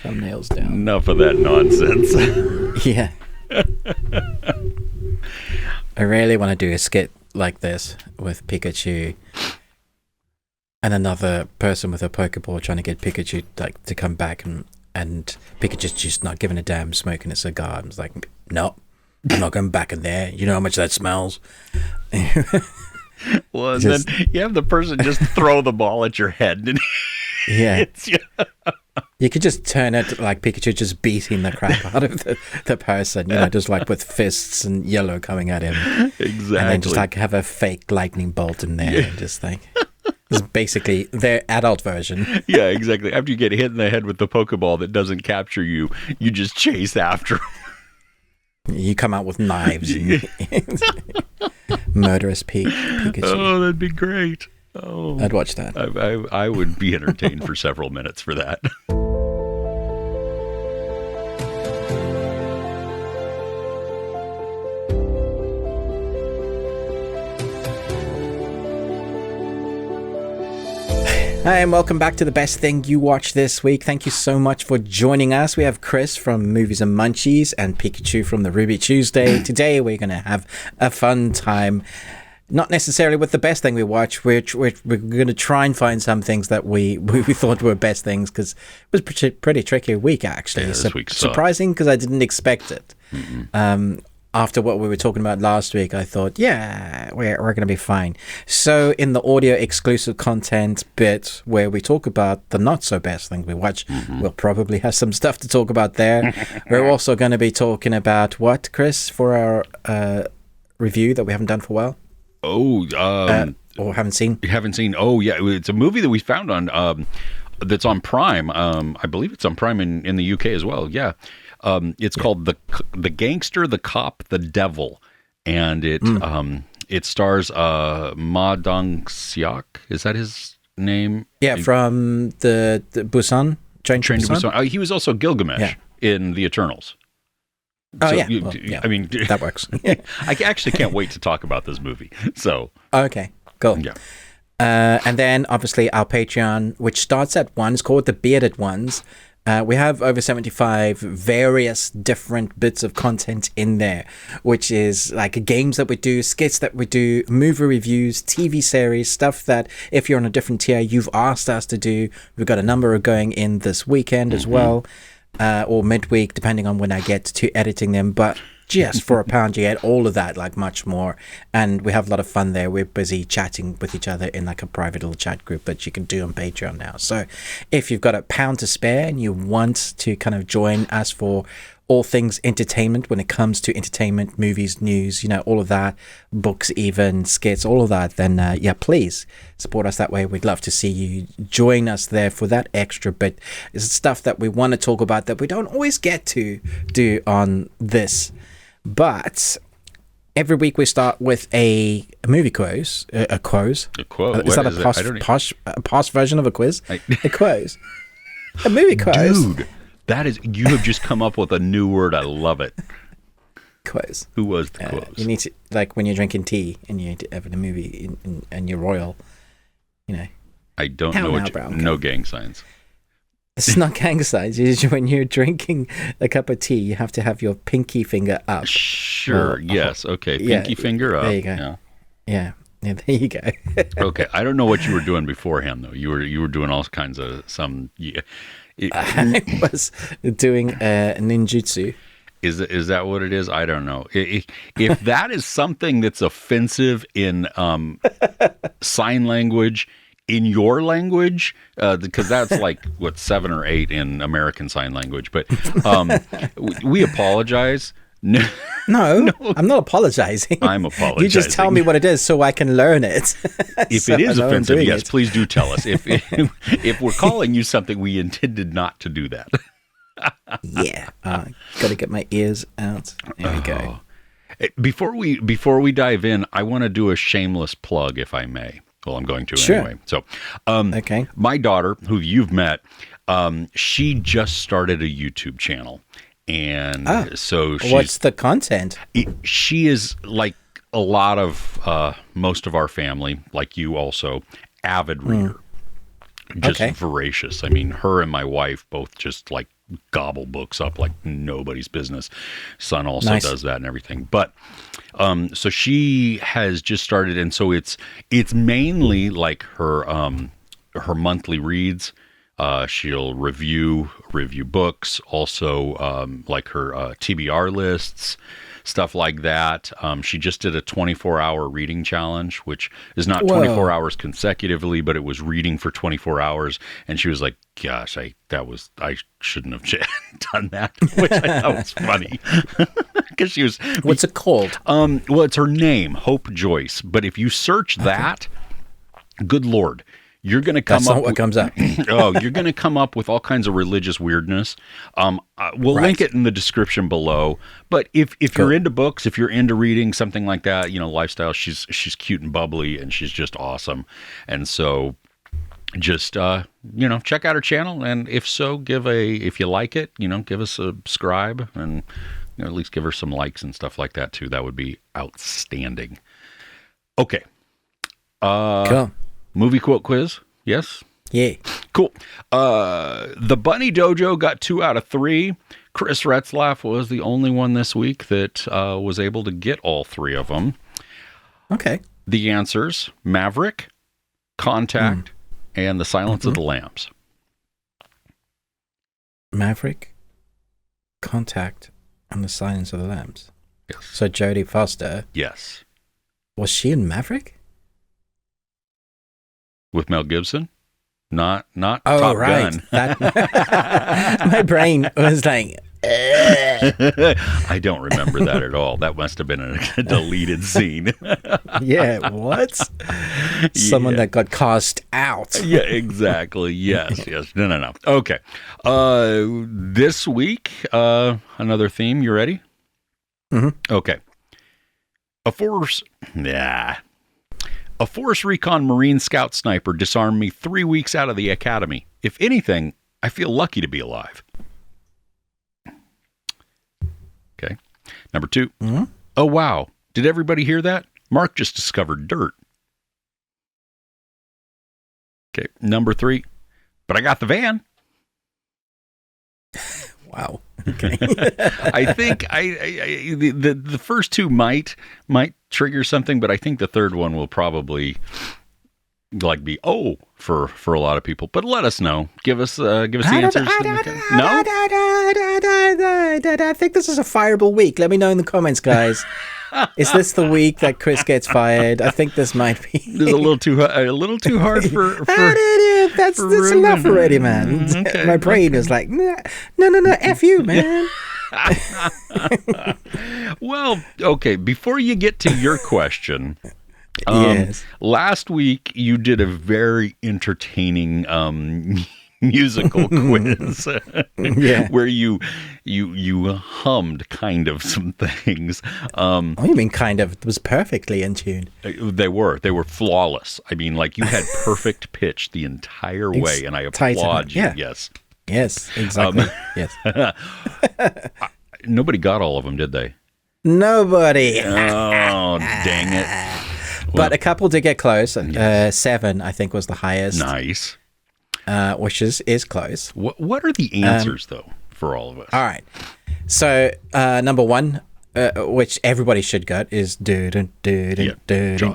thumbnails down. Enough of that nonsense. Yeah. I really want to do a skit like this with Pikachu and another person with a Pokeball trying to get Pikachu to come back, and Pikachu's just not giving a damn, smoking a cigar. I'm like, no, I'm not going back in there. You know how much that smells? Well, and then you have the person just throw the ball at your head. And yeah. You could just turn it like Pikachu just beating the crap out of the person, just like with fists and yellow coming at him. Exactly. And then just have a fake lightning bolt in there and just it's basically their adult version. Yeah, exactly. After you get hit in the head with the Pokeball that doesn't capture you, you just chase after him. You come out with knives. And murderous Pikachu. Oh, that'd be great. Oh, I'd watch that. I would be entertained for several minutes for that. Hi, and welcome back to the best thing you watched this week. Thank you so much for joining us. We have Chris from Movies and Munchies and Pikachu from the Ruby Tuesday. Today we're going to have a fun time. Not necessarily with the best thing we watch, which we're going to try and find some things that we thought were best things, because it was pretty tricky week, actually. Yeah, this week sucked. Surprising, because I didn't expect it. After what we were talking about last week, I thought, yeah, we're going to be fine. So in the audio exclusive content bit where we talk about the not so best things we watch, we'll probably have some stuff to talk about there. We're also going to be talking about what, Chris, for our review that we haven't done for a while? Or haven't seen? Oh, yeah. It's a movie that we found on that's on Prime. I believe it's on Prime in the UK as well. Yeah. It's called the Gangster, the Cop, the Devil, and it stars Ma Dong-seok. Is that his name? Yeah, from the Busan Train to Busan. He was also Gilgamesh in The Eternals. Oh, so yeah. I mean, that works. I actually can't wait to talk about this movie. So okay, cool. Yeah. And then obviously our Patreon, which starts at 1, is called The Bearded Ones. We have over 75 various different bits of content in there, which is like games that we do, skits that we do, movie reviews, TV series, stuff that if you're on a different tier, you've asked us to do. We've got a number of going in this weekend as well, or midweek, depending on when I get to editing them. But just for £1, you get all of that, like much more. And we have a lot of fun there. We're busy chatting with each other in like a private little chat group that you can do on Patreon now. So if you've got £1 to spare and you want to kind of join us for all things entertainment, when it comes to entertainment, movies, news, all of that, books, even skits, all of that, then please support us that way. We'd love to see you join us there for that extra bit. It's stuff that we want to talk about that we don't always get to do on this. But every week we start with a movie quiz. A quiz? A quote. Is that a posh version of a quiz? A quiz. A movie quiz. Dude, you have just come up with a new word. I love it. Quiz. Who was the quiz? You need to, like when you're drinking tea and you're having a movie and you're royal, I don't know no gang signs. It's not gang signs. When you're drinking a cup of tea, you have to have your pinky finger up. Sure. Yes. Okay. Pinky finger up. There you go. Yeah. There you go. Okay. I don't know what you were doing beforehand, though. You were doing all kinds of some. Yeah. I was doing ninjutsu. Is that what it is? I don't know. If that is something that's offensive in sign language. In your language, because that's like, 7 or 8 in American Sign Language. But we apologize. No, I'm not apologizing. I'm apologizing. You just tell me what it is so I can learn it. If it is offensive, yes, please do tell us. If we're calling you something, we intended not to do that. Yeah. Got to get my ears out. There we go. Before we dive in, I want to do a shameless plug, if I may. Well, I'm going to anyway. So, okay. My daughter, who you've met, she just started a YouTube channel, and so what's the content? She is like a lot of most of our family, like you, also avid reader, just voracious. I mean, her and my wife both just like gobble books up like nobody's business. Son also does that and everything. But so she has just started, and so it's mainly like her monthly reads. She'll review books, also like her TBR lists, stuff like that. She just did a 24-hour reading challenge, which is not 24 hours consecutively, but it was reading for 24 hours. And she was like, "Gosh, I shouldn't have done that," which I thought was funny because she was. What's it called? Well, it's her name, Hope Joyce. But if you search that, good Lord. You're going to come That's up. Not what comes up. You're going to come up with all kinds of religious weirdness. We'll link it in the description below. But if you're into books, if you're into reading, something like that, lifestyle, she's cute and bubbly, and she's just awesome. And so, just check out her channel, and if so, if you like it, give us a subscribe, and at least give her some likes and stuff like that too. That would be outstanding. Okay. Cool. Movie quote quiz. Yes? Yeah. Cool. The Bunny Dojo got 2 out of 3. Chris Retzlaff was the only one this week that was able to get all 3 of them. Okay. The answers: Maverick, Contact, and The Silence of the Lambs. Maverick, Contact, and The Silence of the Lambs. Yes. So Jodie Foster. Yes. Was she in Maverick? With Mel Gibson? Not Top right. Gun. My brain was like, I don't remember that at all. That must have been a deleted scene. Yeah, what? Someone that got cast out. Yeah, exactly. Yes. No. Okay. This week, another theme. You ready? Mm-hmm. Okay. A Force Recon Marine Scout Sniper disarmed me 3 weeks out of the academy. If anything, I feel lucky to be alive. Okay. Number 2. Mm-hmm. Oh, wow. Did everybody hear that? Mark just discovered dirt. Okay. Number 3. But I got the van. Wow. Okay. I think the first 2 might trigger something, but I think the third one will probably be for a lot of people. But let us know. Give us the answers. No? I think this is a fireable week. Let me know in the comments, guys. Is this the week that Chris gets fired? I think this might be. This is a little too hard for that's Ruben. Enough already, man. Okay, my brain is like, no, F you, man. Well, okay, before you get to your question, yes. Last week you did a very entertaining musical quiz where you hummed kind of some things. You mean kind of? It was perfectly in tune. They were flawless. I mean, like, you had perfect pitch the entire way, and I applaud you. Yeah. Yes, exactly. Yes. Nobody got all of them, did they? Nobody. Oh, dang it. But a couple did get close. 7, I think, was the highest. Nice. Which is close. What are the answers, though, for all of us? All right. So, number 1, which everybody should get, is Jaws.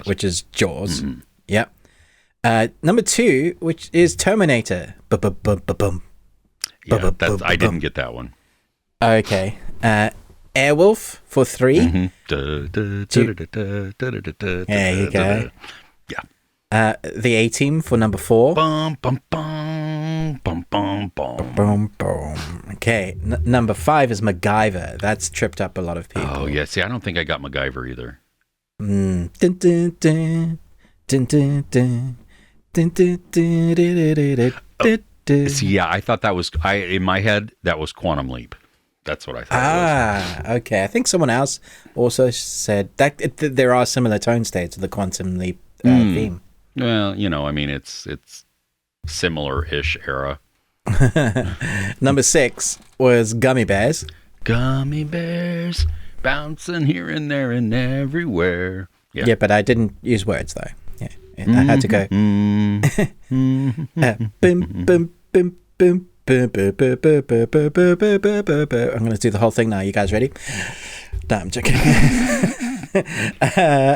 which is Jaws. Mm-hmm. Yep. Number 2, which is Terminator. Boom. Yeah, I didn't get that one. Okay. Airwolf for 3. Mm-hmm. There you go. Yeah. The A-Team for number 4. Bum, bum, bum, bum, bum, bum. Boom, boom. Okay. Number 5 is MacGyver. That's tripped up a lot of people. Oh, yeah. See, I don't think I got MacGyver either. Dun, dun, dun, dun, dun, dun, dun, dun, dun, dun, dun. See, yeah, I thought that was, in my head, that was Quantum Leap. That's what I thought it was. Okay. I think someone else also said that there are similar tone states of the Quantum Leap theme. Well, I mean, it's similar-ish era. Number 6 was Gummy Bears. Gummy bears bouncing here and there and everywhere. Yeah, but I didn't use words, though. Yeah, I had to go. Boom, boom, boom, boom, I'm going to do the whole thing now. You guys ready? No, I'm joking.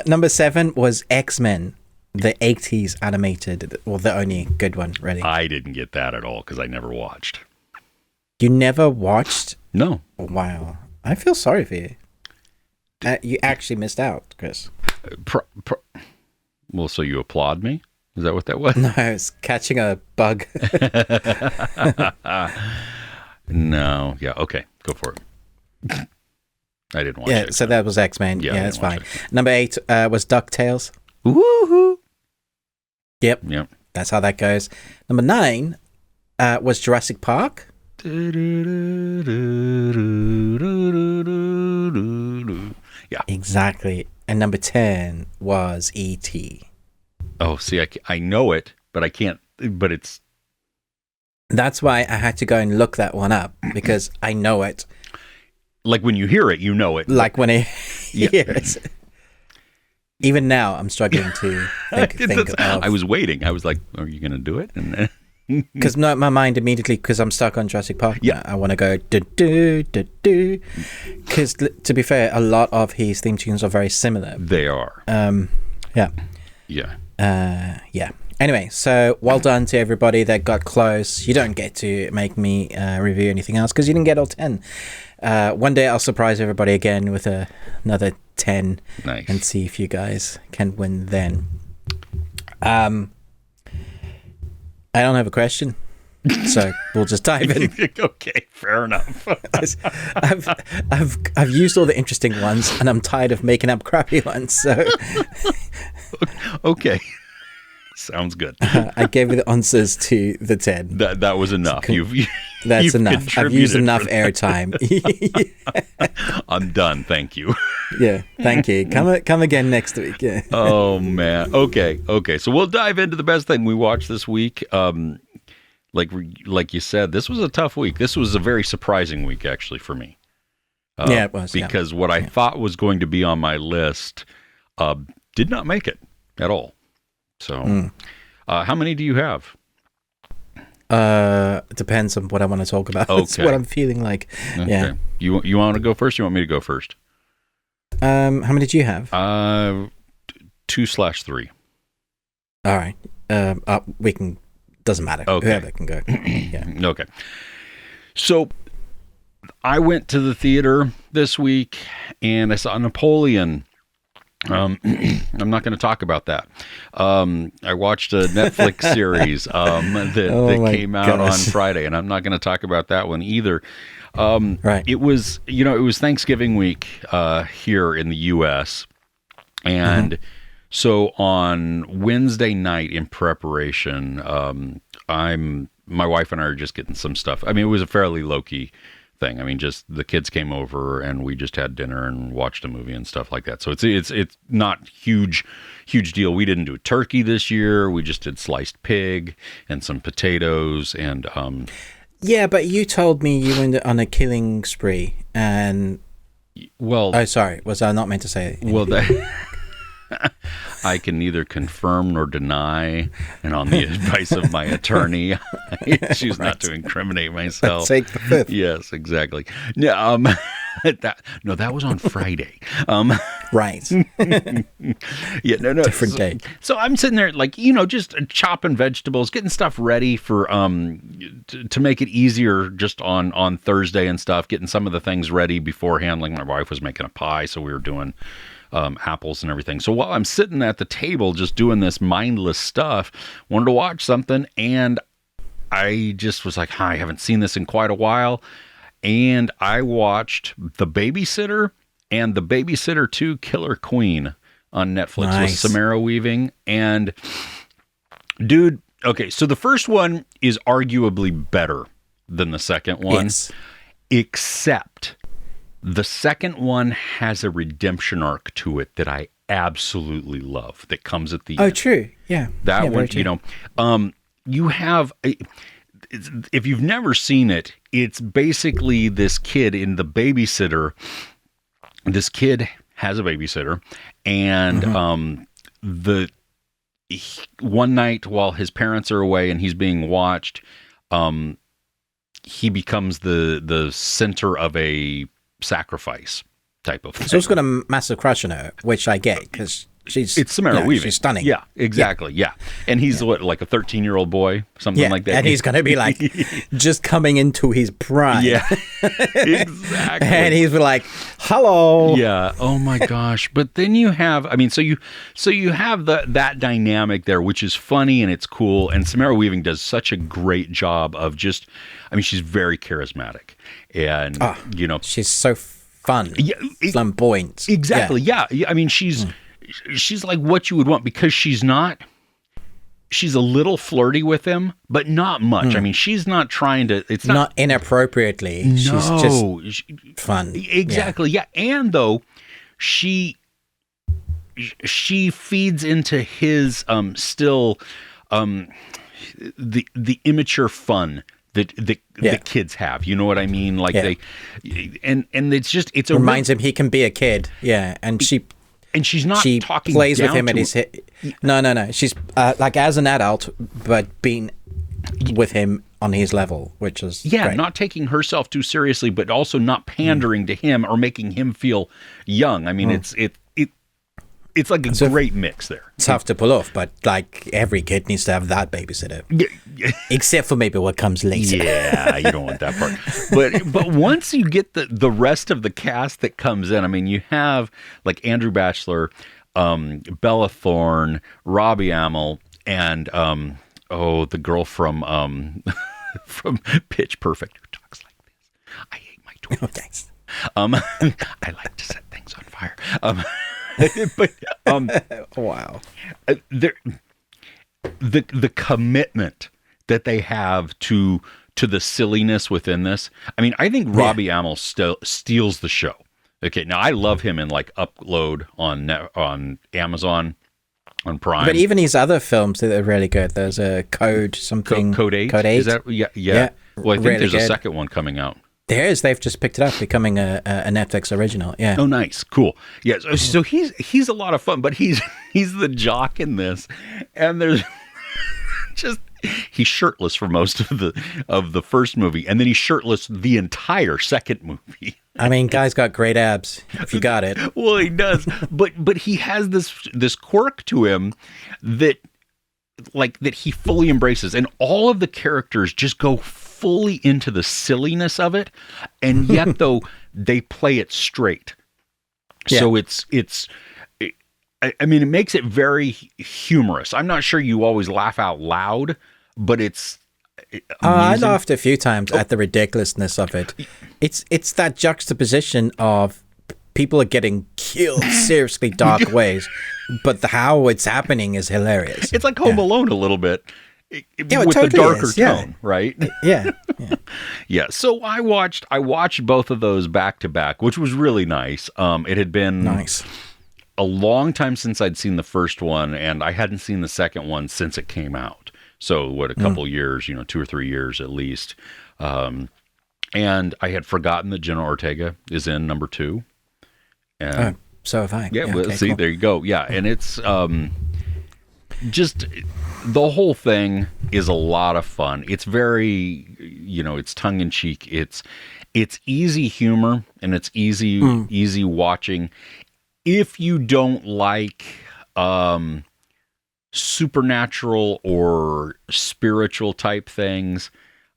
Number 7 was X-Men, the 80s animated, well, the only good one, really. I didn't get that at all because I never watched. You never watched? No. Wow. I feel sorry for you. You actually missed out, Chris. Well, so you applaud me? Is that what that was? No, it's catching a bug. No. Yeah. Okay. Go for it. I didn't watch it. Yeah, so that was X-Men. Yeah, that's fine. Number 8 was DuckTales. Woohoo! Yep. That's how that goes. Number 9 was Jurassic Park. Yeah. Exactly. And number 10 was E.T. Oh, see, I know it, but I can't, but it's... That's why I had to go and look that one up, because I know it. Like when you hear it, you know it. Like when I hear it. Even now, I'm struggling to think of... I was waiting. I was like, are you going to do it? And because my mind immediately, because I'm stuck on Jurassic Park. Yeah. I want to go do. Because to be fair, a lot of his theme tunes are very similar. They are. Yeah. Yeah. Yeah. Anyway, so well done to everybody that got close. You don't get to make me review anything else because you didn't get all 10. One day I'll surprise everybody again with another 10. Nice. And see if you guys can win then. I don't have a question, so we'll just dive in. Okay, fair enough. I've used all the interesting ones, and I'm tired of making up crappy ones. So, okay, sounds good. I gave you the answers to the 10. That was enough. That's you've enough. I've used enough airtime. I'm done. Thank you. Yeah, thank you. Come again next week. Yeah. Oh man. Okay. So we'll dive into the best thing we watched this week. Like you said, this was a tough week. This was a very surprising week, actually, for me. Yeah, it was. Because what I thought was going to be on my list did not make it at all. So, how many do you have? It depends on what I want to talk about. It's what I'm feeling like. Okay. Yeah. You want to go first? Or you want me to go first? How many did you have? 2/3. All right. We can. Doesn't matter. Okay. Whoever can go. Yeah. Okay. So I went to the theater this week and I saw Napoleon. I'm not going to talk about that. I watched a Netflix series that came out on Friday, and I'm not going to talk about that one either. Right. It was Thanksgiving week here in the U.S. and so on Wednesday night in preparation, my wife and I are just getting some stuff. I mean, it was a fairly low-key thing. I mean, just the kids came over and we just had dinner and watched a movie and stuff like that. So it's not huge deal. We didn't do turkey this year. We just did sliced pig and some potatoes and yeah, but you told me you went on a killing spree and sorry, was I not meant to say anything? Well, I can neither confirm nor deny, and on the advice of my attorney, I choose not to incriminate myself. Take the fifth. Yes, exactly. Yeah, that was on Friday. Right. Yeah, no. Different day. So I'm sitting there, just chopping vegetables, getting stuff ready for to make it easier, just on Thursday and stuff. Getting some of the things ready beforehand. Like my wife was making a pie, so we were doing apples and everything. So while I'm sitting at the table just doing this mindless stuff, wanted to watch something, and I just was like, I haven't seen this in quite a while. And I watched The Babysitter and The Babysitter 2 Killer Queen on Netflix with Samara Weaving. And dude, okay, so the first one is arguably better than the second one. Yes. Except the second one has a redemption arc to it that I absolutely love that comes at the end. Oh, true. Yeah. That one, you have... if you've never seen it, it's basically this kid in The Babysitter. This kid has a babysitter, and one night while his parents are away and he's being watched, he becomes the center of a sacrifice type of thing. So it's got a massive crush on her, which I get because it's Samara Weaving. She's stunning. Yeah, exactly. Yeah. And he's what, like a 13-year-old boy, something like that. And he's going to be like just coming into his prime. Yeah. Exactly. And he's like, "Hello." Yeah. Oh my gosh. But then you have, I mean, so you have that dynamic there, which is funny and it's cool. And Samara Weaving does such a great job of just, I mean, she's very charismatic, and she's so fun, flamboyant. Exactly. Yeah. I mean, she's like what you would want, because she's a little flirty with him, but not much. I mean, she's not trying to, it's not inappropriately. No, she's just fun. Exactly. Yeah. And though she feeds into his, still, the immature fun that the kids have, you know what I mean? Like they, and it's just, it's reminds him he can be a kid. Yeah. And she's not she talking plays down with him at his no. She's like as an adult, but being with him on his level, which is great. Not taking herself too seriously, but also not pandering to him or making him feel young. I mean, it's like a great mix there. Tough to pull off, but like every kid needs to have that babysitter, except for maybe what comes later. Yeah, you don't want that part. But once you get the rest of the cast that comes in, I mean, you have like Andrew Bachelor, Bella Thorne, Robbie Amell, and the girl from from Pitch Perfect who talks like this. I hate my twins. Oh, thanks. I like to set things on fire. But wow, the commitment that they have to the silliness within this. I mean, I think Robbie Amell steals the show. Okay, now I love him in like Upload on Amazon, on Prime. But even his other films that are really good. There's a Code 8. Code 8. Is that yeah? Well, I think really there's a second one coming out. There is. They've just picked it up, becoming a Netflix original. Yeah. Oh, nice, cool. Yeah. So he's a lot of fun, but he's the jock in this, and there's just he's shirtless for most of the first movie, and then he's shirtless the entire second movie. I mean, guy's got great abs. If you got it. Well, he does, but he has this quirk to him that he fully embraces, and all of the characters just go fully into the silliness of it, and yet though they play it straight. So I mean, it makes it very humorous. I'm not sure you always laugh out loud, but it's I laughed a few times at the ridiculousness of it. It's that juxtaposition of people are getting killed seriously dark ways, but how it's happening is hilarious. It's like Home Alone a little bit. With totally the darker is, tone, right? Yeah. Yeah. So I watched both of those back to back, which was really nice. It had been a long time since I'd seen the first one, and I hadn't seen the second one since it came out. So a couple years, 2 or 3 years at least. And I had forgotten that Jenna Ortega is in number 2. And so have I. Yeah, well, see, cool. There you go. Yeah, and it's just the whole thing is a lot of fun. It's very, it's tongue in cheek. It's easy humor, and it's easy watching. If you don't like supernatural or spiritual type things,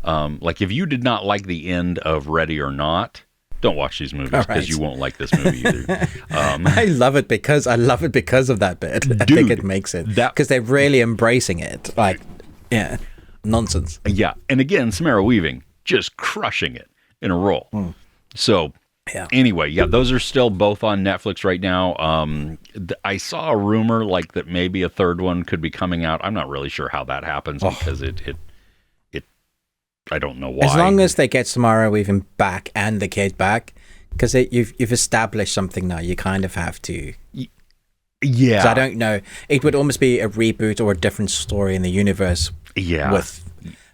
like if you did not like the end of Ready or Not, don't watch these movies because you won't like this movie either. I love it because of that bit. Dude, I think it makes it because they're really embracing it. Like, nonsense. Yeah, and again, Samara Weaving just crushing it in a role. So, anyway, those are still both on Netflix right now. I saw a rumor like that maybe a third one could be coming out. I'm not really sure how that happens because it I don't know why. As long as they get Samara Weaving back and the kid back, because you've established something now, you kind of have to. Yeah. So I don't know. It would almost be a reboot or a different story in the universe. Yeah. With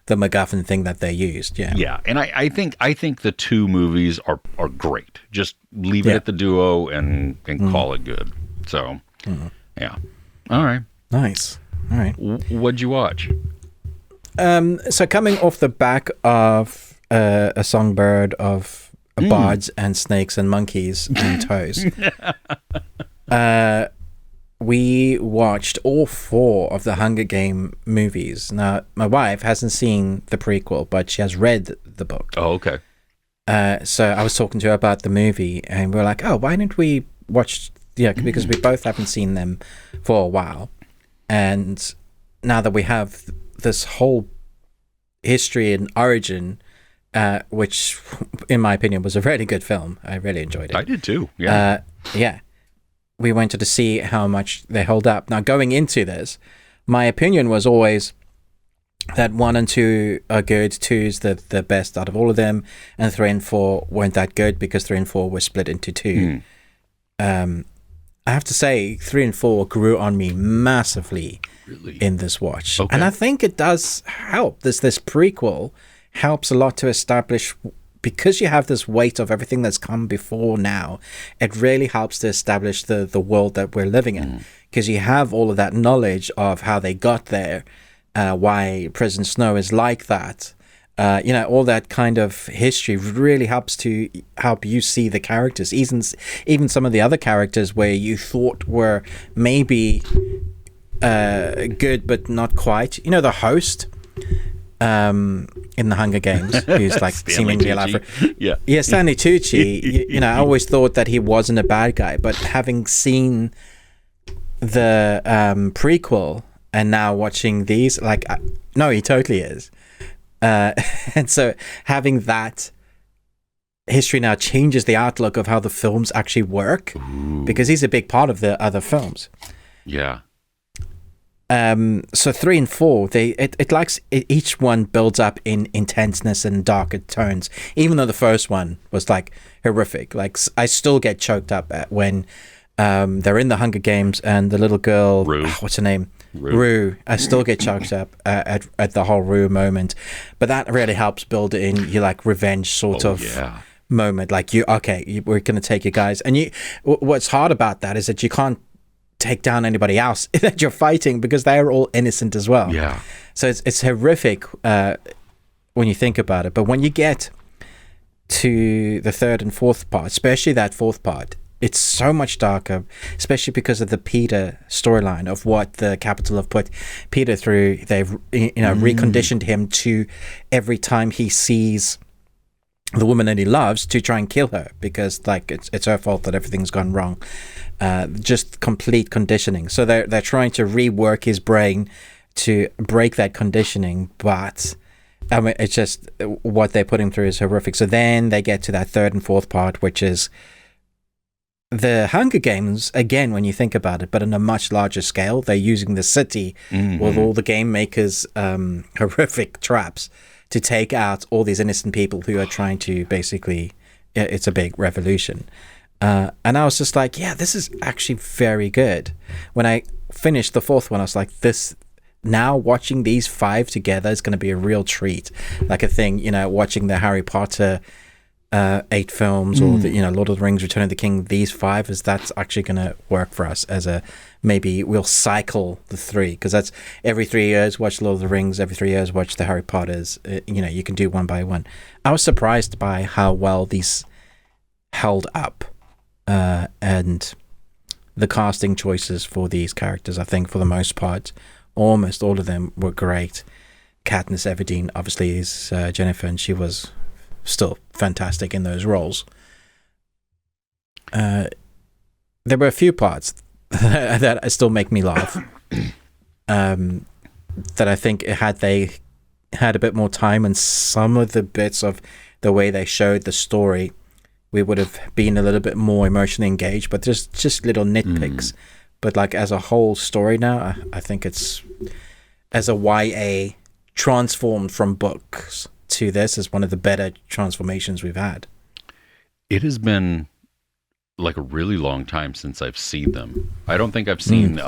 the MacGuffin thing that they used. Yeah. Yeah, and I think the two movies are great. Just leave it at the duo and call it good. So, yeah. All right. Nice. All right. What'd you watch? So coming off the back of a songbird of bards and snakes and monkeys and toes. We watched all 4 of the Hunger Game movies. Now, my wife hasn't seen the prequel, but she has read the book. Oh, okay. So I was talking to her about the movie, and we were like, oh, why don't we watch... Yeah, because we both haven't seen them for a while. And now that we have this whole history and origin, which, in my opinion, was a really good film. I really enjoyed it. I did too, yeah. Yeah. We wanted to see how much they hold up. Now, going into this, my opinion was always that 1 and 2 are good, 2's the best out of all of them, and 3 and 4 weren't that good because 3 and 4 were split into 2. I have to say, 3 and 4 grew on me massively in this watch. Okay. And I think it does help. This prequel helps a lot to establish, because you have this weight of everything that's come before now, it really helps to establish the world that we're living in. Because you have all of that knowledge of how they got there, why President Snow is like that. All that kind of history really helps to help you see the characters. Even some of the other characters where you thought were maybe good but not quite. You know, the host in the Hunger Games, who's like seemingly alive. Yeah, Stanley Tucci. I always thought that he wasn't a bad guy, but having seen the prequel and now watching these, no, he totally is. And so having that history now changes the outlook of how the films actually work. Because he's a big part of the other films. Yeah. So 3 and 4, each one builds up in intenseness and darker tones. Even though the first one was like horrific, like I still get choked up at when they're in the Hunger Games and the little girl, what's her name? Rue. I still get choked up at the whole Rue moment, but that really helps build in your like revenge sort of moment. Like we're gonna take you guys, and what's hard about that is that you can't take down anybody else that you're fighting because they're all innocent as well. Yeah. So it's horrific when you think about it. But when you get to the 3rd and 4th part, especially that 4th part, it's so much darker, especially because of the Peter storyline of what the Capitol have put Peter through. They've reconditioned him to every time he sees the woman that he loves to try and kill her because like it's her fault that everything's gone wrong. Just complete conditioning. So they're trying to rework his brain to break that conditioning, but I mean it's just what they put him through is horrific. So then they get to that 3rd and 4th part, which is the Hunger Games, again, when you think about it, but on a much larger scale. They're using the city with all the game makers' horrific traps to take out all these innocent people who are trying to basically, it's a big revolution. And I was just like, yeah, this is actually very good. When I finished the 4th one, I was like, now watching these 5 together is going to be a real treat. Like a thing, watching the Harry Potter 8 films or the Lord of the Rings, Return of the King, these 5 that's actually going to work for us as maybe we'll cycle the 3 because that's every 3 years watch Lord of the Rings, every 3 years watch the Harry Potters. You can do one by one. I was surprised by how well these held up, and the casting choices for these characters. I think for the most part, almost all of them were great. Katniss Everdeen obviously is Jennifer, and she was still fantastic in those roles. There were a few parts that still make me laugh. That I think had they had a bit more time and some of the bits of the way they showed the story, we would have been a little bit more emotionally engaged. But there's just little nitpicks. But like as a whole story now, I think it's, as a YA transformed from books to this, is one of the better transformations we've had. It has been like a really long time since I've seen them. I don't think I've seen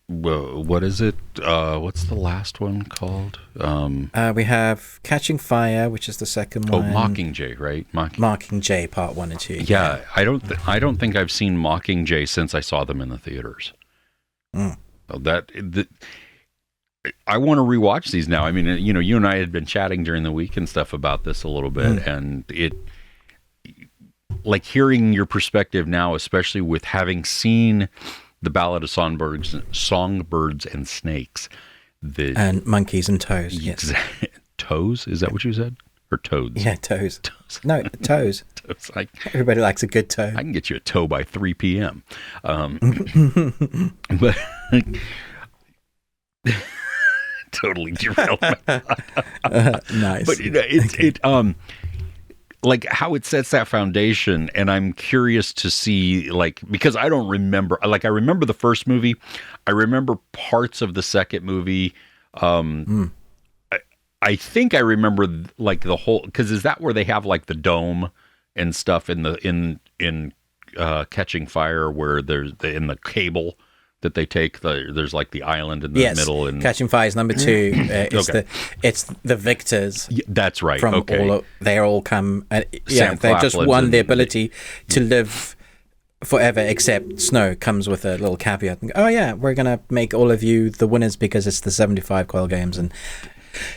what is it? What's the last one called? We have Catching Fire, which is the second one. Oh, Mockingjay, right? Mockingjay Part 1 and 2. Yeah, I don't think I've seen Mockingjay since I saw them in the theaters. So I want to rewatch these now. I mean, you know, you and I had been chatting during the week and stuff about this a little bit, and it, like, hearing your perspective now, especially with having seen the Ballad of Songbirds and Snakes, and Monkeys and Toes. Yes, toes. Is that what you said? Or toads? Yeah, toes. No, toes. Toes. Everybody likes a good toe. I can get you a toe by 3 p.m. But totally derailed. Nice. But it like how it sets that foundation, and I'm curious to see, like, because I don't remember. Like, I remember the first movie, I remember parts of the second movie. I think I remember like the whole, because is that where they have like the dome and stuff in Catching Fire, where there's in the cable that they take, there's like the island in the middle, and Catching Fire is number 2. It's the victors. Yeah, that's right. From they all come. They've just won the ability to live forever, except Snow comes with a little caveat. Oh yeah, we're gonna make all of you the winners because it's the 75 Coil Games, and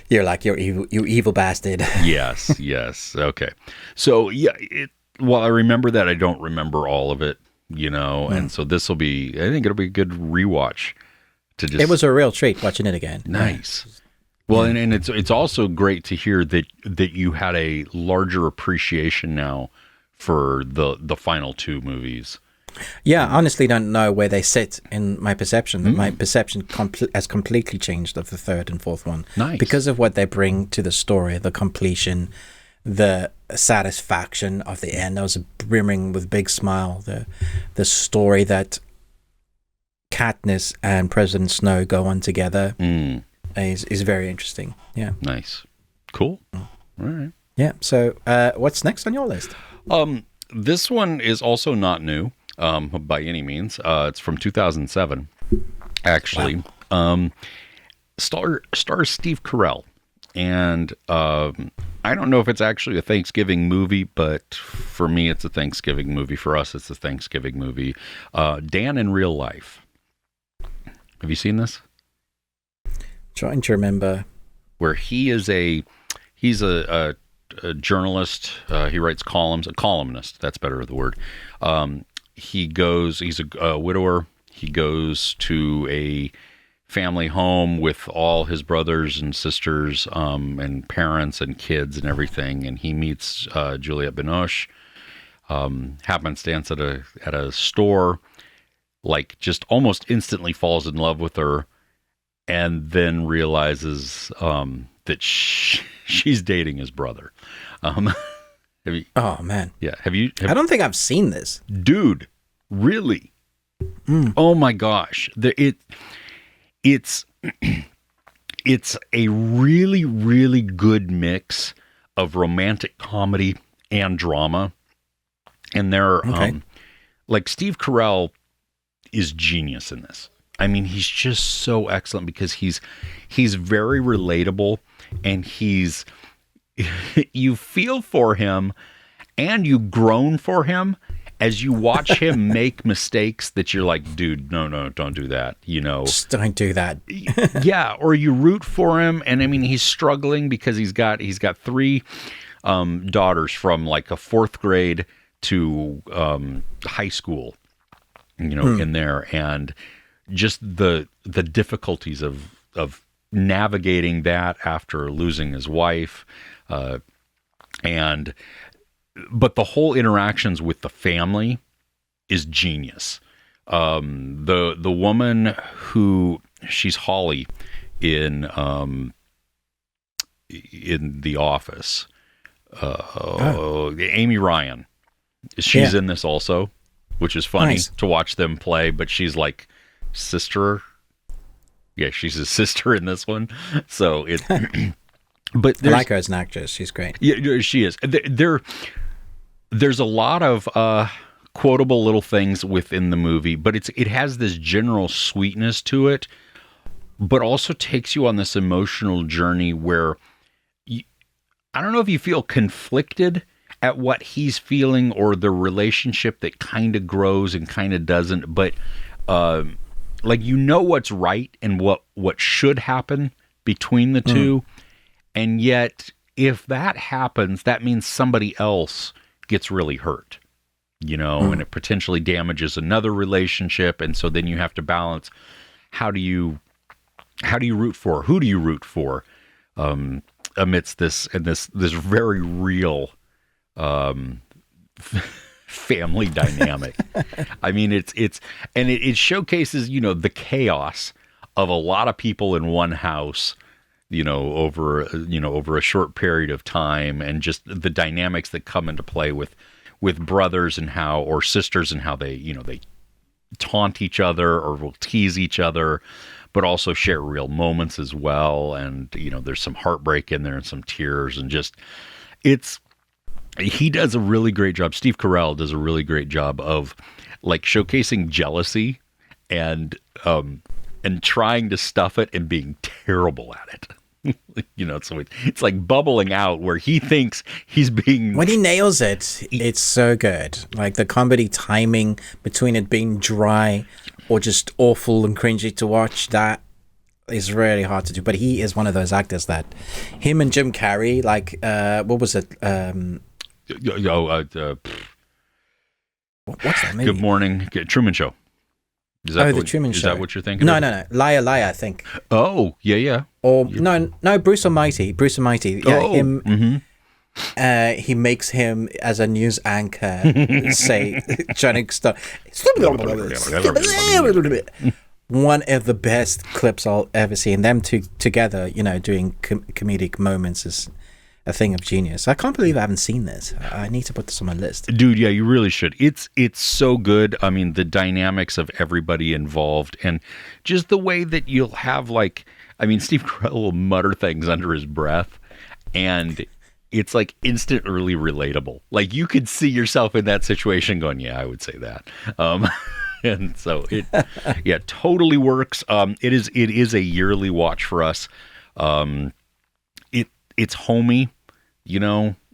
you're like, you evil bastard. Yes. Okay. So yeah, well, I remember that. I don't remember all of it, you know, and so this will be, I think it'll be a good rewatch to just. It was a real treat watching it again. Nice. Yeah. Well, and it's also great to hear that you had a larger appreciation now for the final 2 movies. Yeah, I honestly don't know where they sit in my perception. My perception has completely changed of the third and fourth one. Nice. Because of what they bring to the story, the completion, the satisfaction of the end. I was brimming with big smile. The story that Katniss and President Snow go on together is very interesting. Yeah. Nice. Cool. All right. Yeah. So what's next on your list? This one is also not new. By any means. It's from 2007, actually. Wow. Stars Steve Carell. And I don't know if it's actually a Thanksgiving movie, but for me, it's a Thanksgiving movie. For us, it's a Thanksgiving movie. Dan in Real Life. Have you seen this? Trying to remember. Where he's a journalist. He writes columns. A columnist. That's better the word. He's a widower. He goes to a family home with all his brothers and sisters, and parents and kids and everything. And he meets Juliette Binoche, happenstance at a store, like just almost instantly falls in love with her, and then realizes that she's dating his brother. Oh man. Yeah. I don't think I've seen this. Dude, really? Oh my gosh. It's a really, really good mix of romantic comedy and drama. And like Steve Carell is genius in this. I mean, he's just so excellent because he's very relatable, and you feel for him and you groan for him as you watch him make mistakes that you're like, dude, no, don't do that. You know, just don't do that. Yeah. Or you root for him. And I mean, he's struggling because he's got 3 daughters from like a 4th grade to high school, you know, in there. And just the difficulties of navigating that after losing his wife. But the whole interactions with the family is genius. The woman who, she's Holly in The Office, Amy Ryan, she's in this also, which is funny to watch them play, but she's like sister. Yeah, she's a sister in this one. So it, but I like her as an actress. She's great. Yeah, she is. There's a lot of quotable little things within the movie, but it has this general sweetness to it, but also takes you on this emotional journey where I don't know if you feel conflicted at what he's feeling or the relationship that kind of grows and kind of doesn't, but like you know what's right and what should happen between the two, and yet if that happens, that means somebody else gets really hurt, and it potentially damages another relationship, and so then you have to balance how do you root for, who do you root for, amidst this very real family dynamic. I mean, it showcases, the chaos of a lot of people in one house, over a short period of time, and just the dynamics that come into play with brothers or sisters and how they taunt each other or will tease each other, but also share real moments as well. And, there's some heartbreak in there and some tears, and just, he does a really great job. Steve Carell does a really great job of like showcasing jealousy and trying to stuff it and being terrible at it. So it's like bubbling out where he thinks he's being... When he nails it, it's so good. Like the comedy timing between it being dry or just awful and cringy to watch, that is really hard to do. But he is one of those actors that him and Jim Carrey, like, what was it? What's that movie? Good Morning, Truman Show. The Truman Show. Is that what you're thinking? No. Liar, Liar, I think. Oh, yeah. Or no, Bruce Almighty. Yeah, him. Mm-hmm. He makes him as a news anchor say, trying to start. One of the best clips I'll ever see, and them two together, doing comedic moments is a thing of genius. I can't believe I haven't seen this. I need to put this on my list. Dude, yeah, you really should. It's so good. I mean, the dynamics of everybody involved, and just the way that you'll have Steve Carell will mutter things under his breath, and it's like instantly relatable. Like you could see yourself in that situation going, yeah, I would say that. And so it totally works. It is a yearly watch for us. It's homey,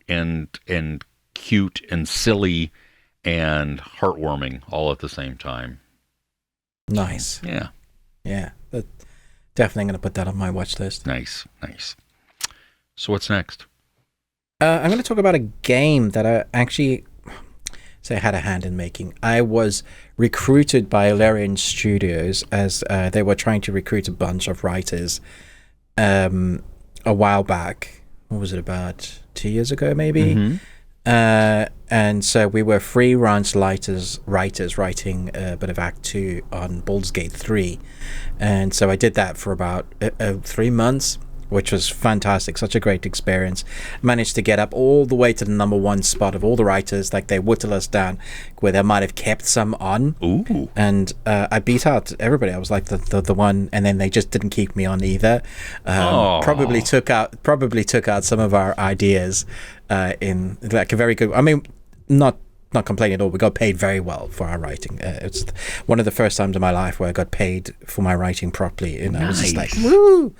and cute and silly and heartwarming all at the same time. Nice. Yeah. But definitely going to put that on my watch list. Nice. So what's next? I'm going to talk about a game that I actually had a hand in making. I was recruited by Larian Studios as they were trying to recruit a bunch of writers a while back. What was it, about 2 years ago maybe? Mm-hmm. And so we were freelance writers writing a bit of Act 2 on Baldur's Gate 3. And so I did that for about 3 months, which was fantastic. Such a great experience. Managed to get up all the way to the number 1 spot of all the writers. Like, they whittled us down where they might have kept some on. Ooh. And I beat out everybody. I was like the one, and then they just didn't keep me on either. Probably took out some of our ideas in like a very good... I mean, not complaining at all. We got paid very well for our writing. It's one of the first times in my life where I got paid for my writing properly. And I was just like, woo!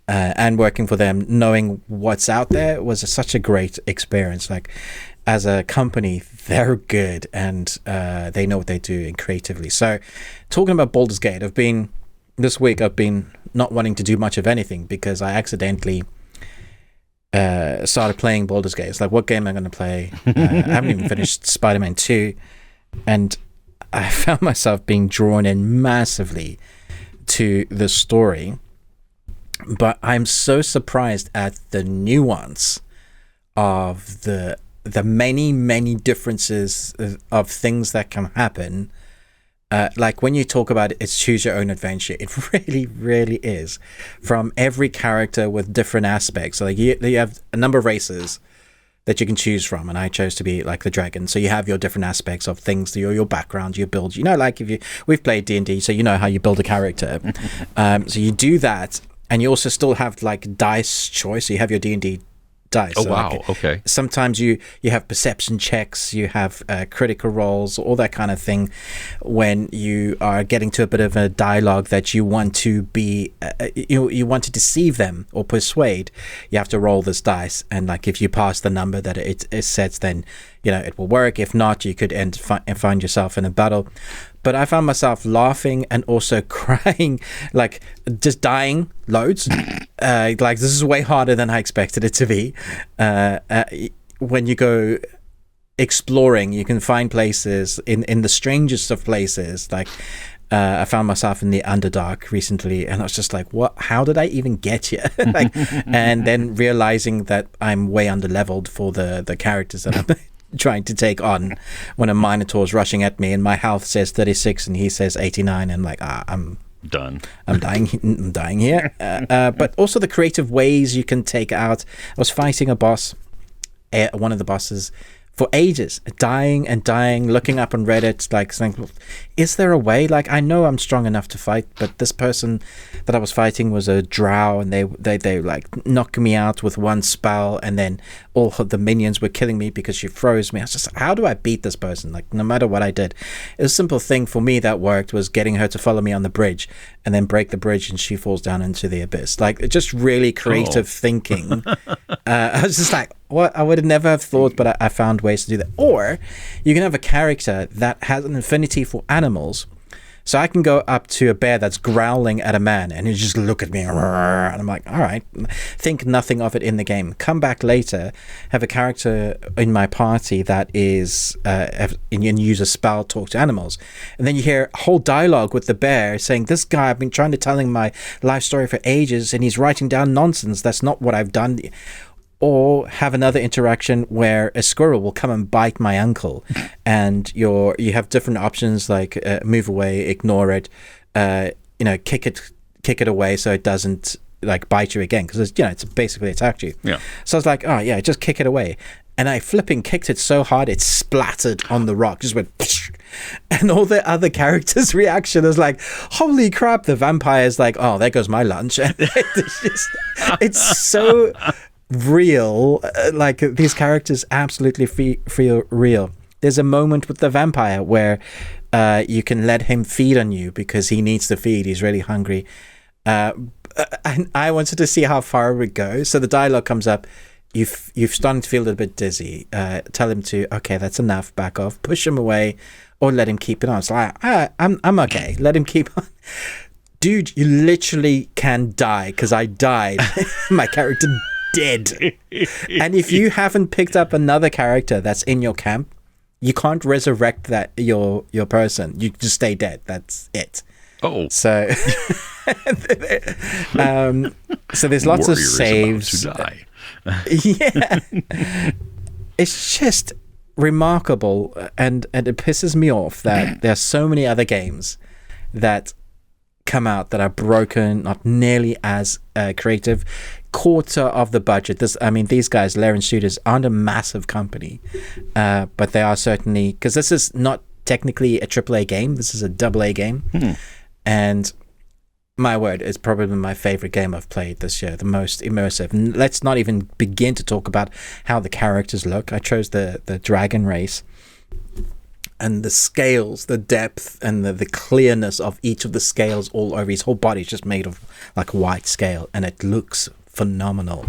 And working for them, knowing what's out there, was such a great experience. Like, as a company, they're good, and they know what they're doing creatively. So, talking about Baldur's Gate, this week I've been not wanting to do much of anything because I accidentally started playing Baldur's Gate. It's like, what game am I going to play? I haven't even finished Spider-Man 2, and I found myself being drawn in massively to the story. But I'm so surprised at the nuance of the many differences of things that can happen. Like when you talk about it's choose your own adventure, it really, really is. From every character with different aspects. So like you have a number of races that you can choose from, and I chose to be like the dragon. So you have your different aspects of things, your background, you build. Like we've played D&D, so you know how you build a character. So you do that. And you also still have like dice choice. So you have your D&D dice. Oh, So, wow. like, Okay. sometimes you have perception checks, you have critical rolls, all that kind of thing. When you are getting to a bit of a dialogue that you want to be, you want to deceive them or persuade, you have to roll this dice. And like if you pass the number that it sets, then it will work. If not, you could find yourself in a battle. But I found myself laughing and also crying, like just dying loads. Like this is way harder than I expected it to be. When you go exploring, you can find places in the strangest of places. Like I found myself in the Underdark recently, and I was just like, "What? How did I even get here?" And then realizing that I'm way underleveled for the characters that I'm trying to take on, when a Minotaur's rushing at me and my health says 36 and he says 89, and like I'm done. I'm dying here. But also the creative ways you can take out. I was fighting a boss, one of the bosses, for ages, dying and dying, looking up on Reddit, like saying, is there a way? Like, I know I'm strong enough to fight, but this person that I was fighting was a drow, and they like knocked me out with one spell, and then all of the minions were killing me because she froze me. I was just, how do I beat this person? Like, no matter what I did, a simple thing for me that worked was getting her to follow me on the bridge, and then break the bridge, and she falls down into the abyss. Like, just really creative thinking. I was just like, what? I would never have thought, but I found ways to do that. Or you can have a character that has an affinity for animals. So I can go up to a bear that's growling at a man, and he just look at me, and I'm like, all right, think nothing of it in the game. Come back later, have a character in my party that is and use a spell, talk to animals, and then you hear a whole dialogue with the bear saying, this guy, I've been trying to tell him my life story for ages, and he's writing down nonsense. That's not what I've done. Or have another interaction where a squirrel will come and bite my ankle, and you have different options like move away, ignore it, kick it away so it doesn't like bite you again, because it's basically attacked you. Yeah. So I was like, oh yeah, just kick it away, and I flipping kicked it so hard it splattered on the rock, just went, and all the other characters' reaction is like, holy crap! The vampire's like, oh, there goes my lunch. And it's so real. Like, these characters absolutely feel real. There's a moment with the vampire where you can let him feed on you because he needs to feed. He's really hungry. And I wanted to see how far it would go. So the dialogue comes up. You've started to feel a little bit dizzy. Tell him to, okay, that's enough. Back off. Push him away, or let him keep it on. It's like, I'm okay. Let him keep on. Dude, you literally can die, because I died. My character dead. And if you haven't picked up another character that's in your camp, you can't resurrect that your person. You just stay dead. That's it. Oh. So so there's lots of saves. About to die. Yeah. It's just remarkable, and it pisses me off that there are so many other games that come out that are broken, not nearly as creative, quarter of the budget. These guys, Laren Studios, aren't a massive company, but they are certainly, because this is not technically a AAA game, this is a AA game. And my word, it's probably my favorite game I've played this year, the most immersive. And let's not even begin to talk about how the characters look. I chose the dragon race, and the scales, the depth, and the clearness of each of the scales all over. His whole body is just made of like white scale, and it looks phenomenal.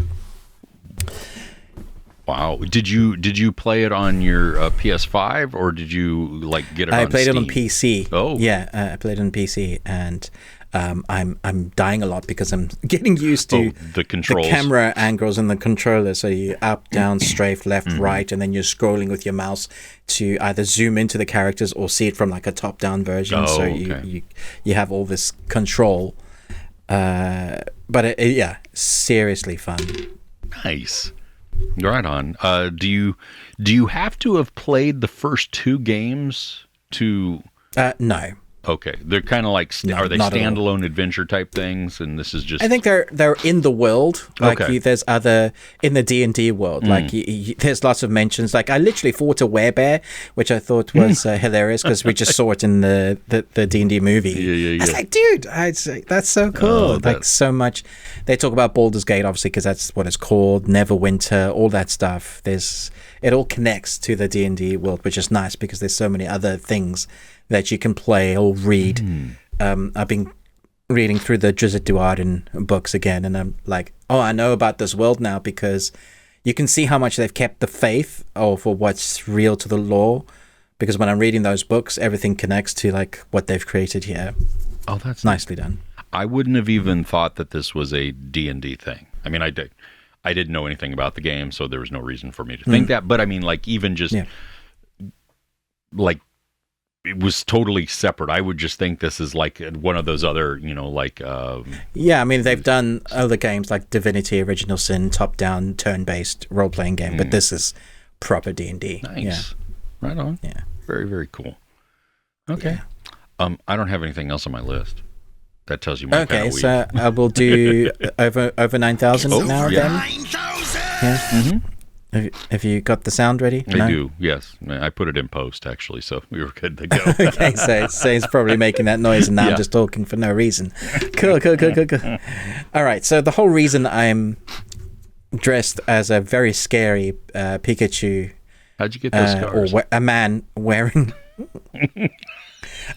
Wow. Did you play it on your PS5, or did you like get it on Steam? I played it on PC. Oh. Yeah, I played it on PC, and I'm dying a lot because I'm getting used to the controls, the camera angles and the controller. So you up, down, strafe, left, right, and then you're scrolling with your mouse to either zoom into the characters or see it from like a top-down version. So okay. you have all this control. But yeah, seriously fun. Nice. Right on. Do you have to have played the first two games to? No. Okay, they're kind of like are they standalone adventure type things, and this is just? I think they're in the world. Like okay. There's other in the D&D world. Like there's lots of mentions. Like I literally fought a werebear, which I thought was hilarious because we just saw it in the D&D movie. Yeah. I was like, dude, that's so cool. Like so much. They talk about Baldur's Gate, obviously, because that's what it's called. Neverwinter, all that stuff. It all connects to the D&D world, which is nice because there's so many other things that you can play or read. I've been reading through the Drizzt Do'Urden books again, and I'm like, oh, I know about this world now because you can see how much they've kept the faith for what's real to the lore. Because when I'm reading those books, everything connects to like what they've created here. Oh, that's nicely done. I wouldn't have even thought that this was a D&D thing. I mean, I didn't know anything about the game, so there was no reason for me to think that. But I mean, like even just like. It was totally separate. I would just think this is like one of those other, like... yeah, I mean, they've done other games like Divinity, Original Sin, top-down, turn-based role-playing game, but this is proper D&D. Nice. Yeah. Right on. Yeah. Very, very cool. Okay. Yeah. I don't have anything else on my list. That tells you my kind of week. So I will do over 9,000 now then. 9,000! Yeah. Mm-hmm. Have you got the sound ready? I do, yes. I put it in post, actually, so we were good to go. Okay, so he's probably making that noise, and now I'm just talking for no reason. Cool. All right, so the whole reason I'm dressed as a very scary Pikachu... How'd you get those scars? Or a man wearing...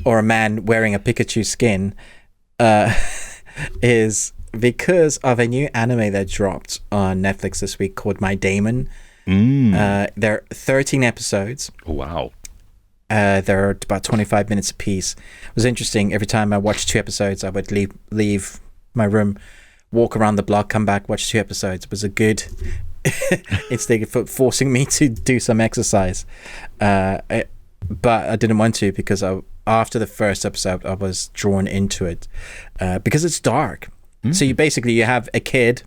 or a man wearing a Pikachu skin is because of a new anime that dropped on Netflix this week called My Daemon. There are 13 episodes. Oh, wow. They're about 25 minutes apiece. It was interesting. Every time I watched 2 episodes, I would leave my room, walk around the block, come back, watch 2 episodes. It was a good instinct for forcing me to do some exercise. But I didn't want to because after the first episode, I was drawn into it because it's dark. So you have a kid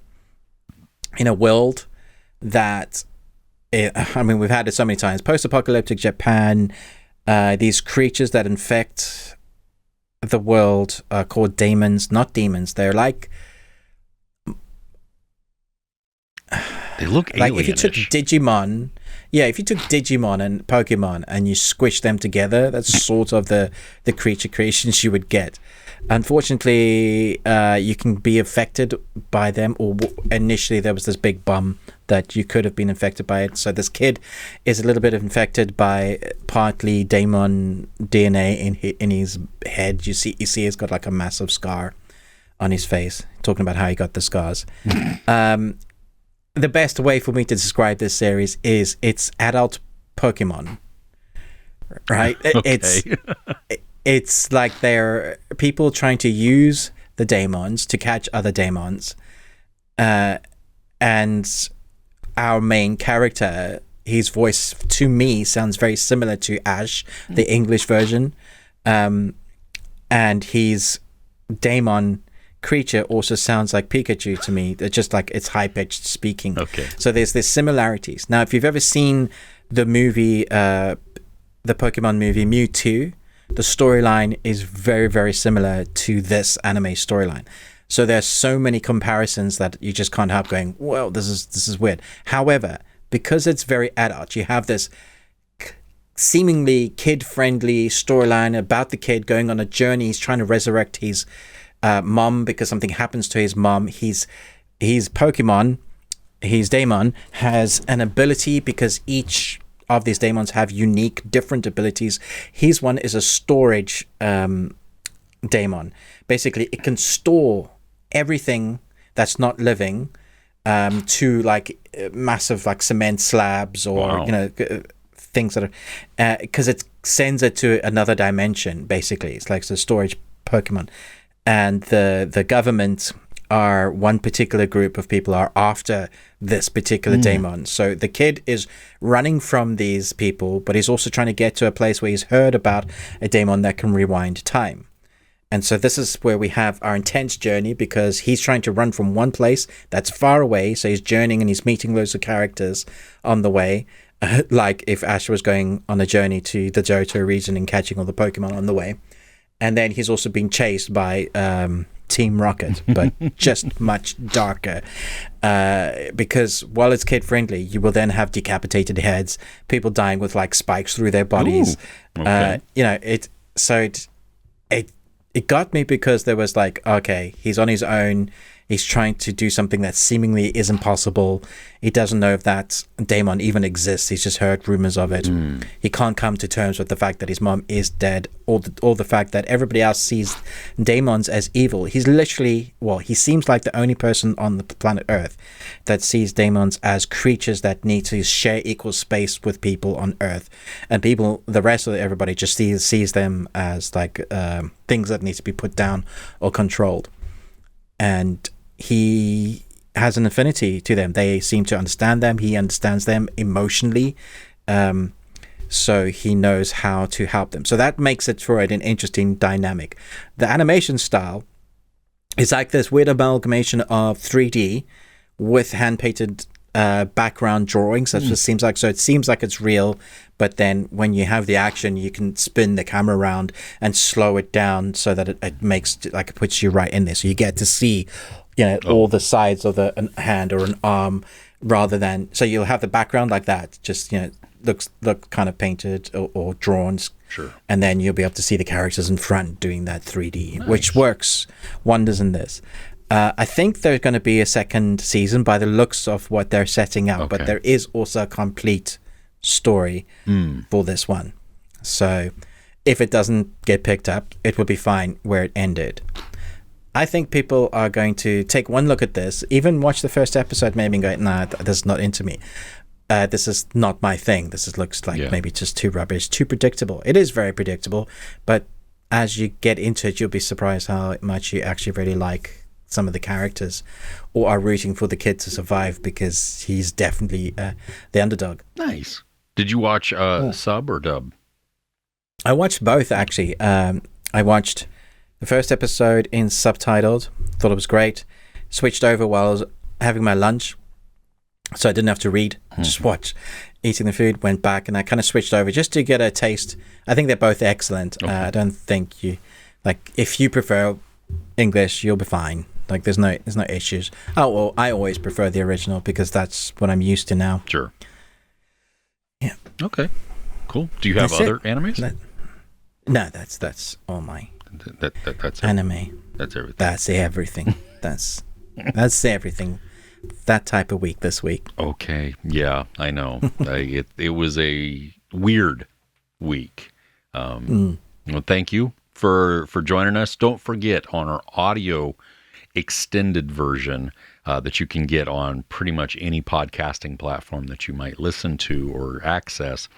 in a world that... I mean, we've had it so many times. Post-apocalyptic Japan, these creatures that infect the world are called daemons, not demons. They're like... They look alien-ish. Like if you took Digimon... Yeah, if you took Digimon and Pokemon and you squished them together, that's sort of the creature creations you would get. Unfortunately, you can be affected by them, or initially there was this big bum that you could have been infected by it. So this kid is a little bit infected by partly Daemon DNA in his head. You see he's got like a massive scar on his face, talking about how he got the scars. The best way for me to describe this series is it's adult Pokemon, right? Okay. It's like they're people trying to use the Daemons to catch other Daemons, and our main character, his voice to me sounds very similar to Ash, the English version, and his Daemon creature also sounds like Pikachu to me. It's just like it's high-pitched speaking. Okay. So there's similarities. Now, if you've ever seen the movie, the Pokemon movie Mewtwo, the storyline is very, very similar to this anime storyline. So there's so many comparisons that you just can't help going, well, this is weird. However, because it's very adult, you have this seemingly kid-friendly storyline about the kid going on a journey. He's trying to resurrect his mom because something happens to his mom. His Pokemon, his Daemon, has an ability because each of these Daemons have unique, different abilities. His one is a storage Daemon. Basically, it can store everything that's not living to like massive like cement slabs or things that are because it sends it to another dimension. Basically, it's like a storage Pokemon. And the government are one particular group of people are after this particular Daemon. So the kid is running from these people, but he's also trying to get to a place where he's heard about a Daemon that can rewind time. And so this is where we have our intense journey because he's trying to run from one place that's far away. So he's journeying and he's meeting loads of characters on the way. Like if Ash was going on a journey to the Johto region and catching all the Pokemon on the way. And then he's also being chased by Team Rocket, but just much darker. Because while it's kid friendly, you will then have decapitated heads, people dying with like spikes through their bodies. Ooh, okay. It got me because there was like, okay, he's on his own. He's trying to do something that seemingly is impossible. He doesn't know if that Daemon even exists. He's just heard rumors of it. He can't come to terms with the fact that his mom is dead, or the fact that everybody else sees Daemons as evil. He's literally, he seems like the only person on the planet Earth that sees Daemons as creatures that need to share equal space with people on Earth. And the rest of everybody just sees them as like things that need to be put down or controlled. And he has an affinity to them. They seem to understand them. He understands them emotionally. So he knows how to help them. So that makes it for it an interesting dynamic. The animation style is like this weird amalgamation of 3D with hand-painted background drawings. That's what it seems like. So it seems like it's real, but then when you have the action, you can spin the camera around and slow it down so that it makes, like, it puts you right in there. So you get to see, all the sides of a hand or an arm, rather than, so you'll have the background like that, just, look kind of painted or drawn. Sure. And then you'll be able to see the characters in front doing that 3D, which works wonders in this. I think there's going to be a second season by the looks of what they're setting up, but there is also a complete story for this one. So if it doesn't get picked up, it will be fine where it ended. I think people are going to take one look at this, even watch the first episode maybe and go, nah, this is not into me. This is not my thing. Looks like maybe just too rubbish, too predictable. It is very predictable, but as you get into it, you'll be surprised how much you actually really like some of the characters, or are rooting for the kid to survive, because he's definitely the underdog. Nice. Did you watch sub or dub? I watched both, actually. I watched the first episode in subtitled, thought it was great. Switched over while I was having my lunch, so I didn't have to read, just watch, eating the food, went back, and I kind of switched over just to get a taste. I think they're both excellent. Okay. I don't think if you prefer English, you'll be fine. Like, there's no issues. Oh, well, I always prefer the original because that's what I'm used to now. Sure. Yeah. Okay. Cool. Do you have other animes? No, that's all my that's anime. That's everything. That's everything. That's everything. That type of week this week. Okay. Yeah, I know. It was a weird week. Well, thank you for joining us. Don't forget, on our audio extended version that you can get on pretty much any podcasting platform that you might listen to or access,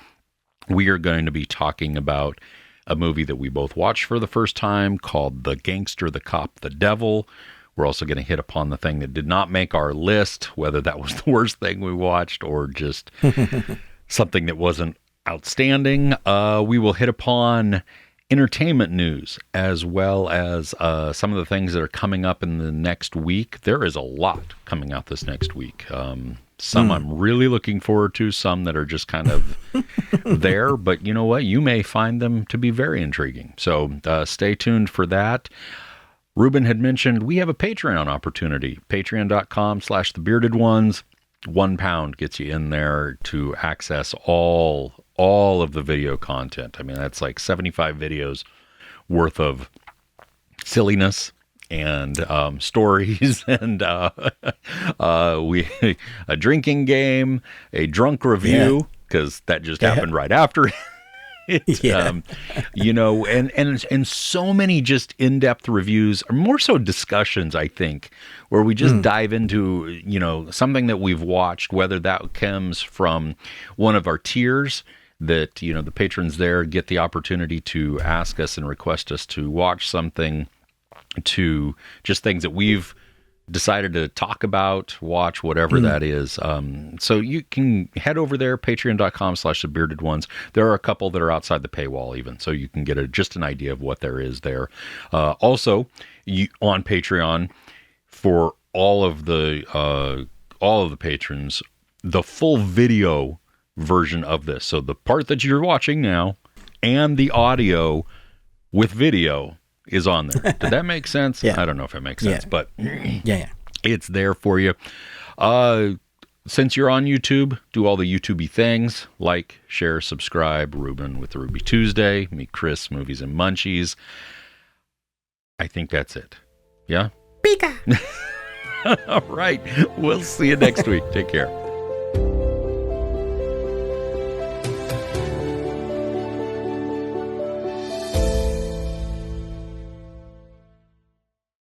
we are going to be talking about a movie that we both watched for the first time called The Gangster, the Cop, the Devil. We're also going to hit upon the thing that did not make our list, whether that was the worst thing we watched or just something that wasn't outstanding. We will hit upon entertainment news, as well as some of the things that are coming up in the next week. There is a lot coming out this next week. Some I'm really looking forward to, some that are just kind of there, but you know what? You may find them to be very intriguing. So stay tuned for that. Ruben had mentioned we have a Patreon opportunity, patreon.com/thebeardedones. £1 gets you in there to access all of the video content. I mean, that's like 75 videos worth of silliness and stories, and we a drinking game, a drunk review, because that just happened right after it. And so many just in-depth reviews, or more so discussions, I think, where we just dive into, something that we've watched, whether that comes from one of our tiers that, the patrons there get the opportunity to ask us and request us to watch something, to just things that we've decided to talk about, watch, whatever that is. So you can head over there, patreon.com/thebeardedones. There are a couple that are outside the paywall even, so you can get just an idea of what there is there. Also, on Patreon, for all of the patrons, the full video version of this, so the part that you're watching now and the audio with video is on there. Did that make sense? Yeah. I don't know if it makes sense, but Yeah. it's there for you. Since you're on YouTube, do all the YouTubey things. Like, share, subscribe. Ruben with the Ruby Tuesday. Me, Chris, Movies and Munchies. I think that's it. Yeah? Pika! All right. We'll see you next week. Take care.